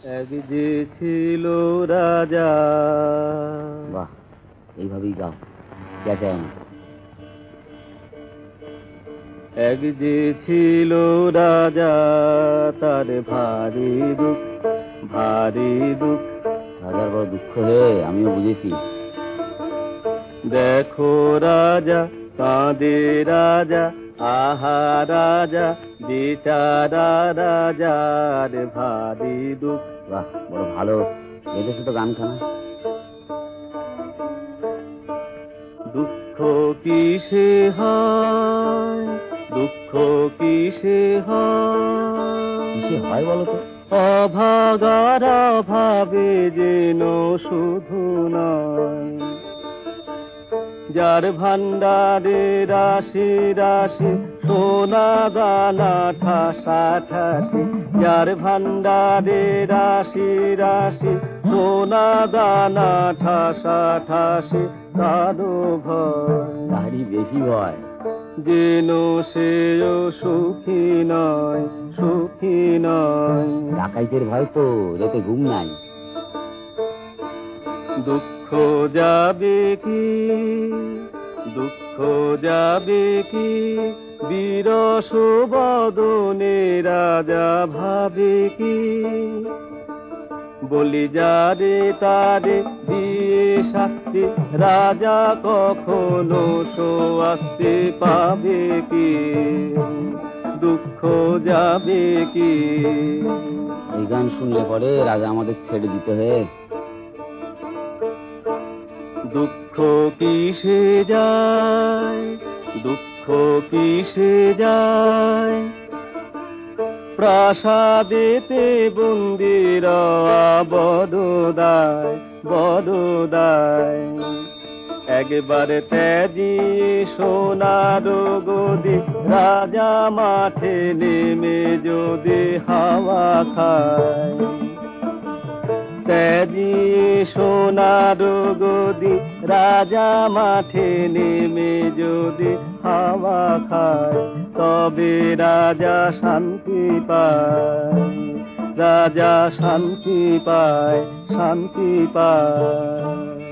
এক যে ছিল রাজা। বাহ, এইভাবেই গাও, চেঁচায় না। এক যে ছিল রাজা, তার ভারী দুঃখ, ভারী দুঃখ। রাজার বড় দুঃখ হে, আমিও বুঝেছি। দেখো রাজা কাঁদে রাজা, আহা রাজা বেচারা রাজার ভারী দুঃখ। বাহ, বড় ভালো বেঁধেছে তো গানখানা। দুঃখ কিসে হয়, দুঃখ কিসে কিসে হয়, হয় বলো তো? অভাগার ভাবে যেন শুধু নয়। যার ভান্ডারে রাশি রাশি সোনা দানা ঠাসা ঠাসি, যার ভান্ডারে রাশি রাশি সোনা দানা ঠাসা ঠাসি, কারো ভয় তাহারই বেশি ভয়। যেন সেও সুখী নয়, সুখী নয়। ডাকাইতের ভয় তো, রাতে ঘুম নাই। দুঃখ যাবে কি, দুঃখ যাবে কি, বিরস বদনে রাজা ভাবে কি। বলি যারে তারে দিয়ে শাস্তি, রাজা কখনো শাস্তি পাবে কি। দুঃখ যাবে কি। এই গান শুনলে পরে রাজা আমাদের ছেড়ে দিতে হয়। দুঃখ কিসে যায়, দুঃখ কিসে যায়, প্রাসাদেতে বন্দিরা বড় দায়, বড় দায়। একবার ত্যাজিয়ে সোনার গদি, রাজা মাঠে নেমে যদি হাওয়া খায়। ত্যাজিয়ে সোনার গদি, রাজা মাঠে নেমে যদি হাওয়া খায়, তবে রাজা শান্তি পায়, রাজা শান্তি পায়, শান্তি পায়।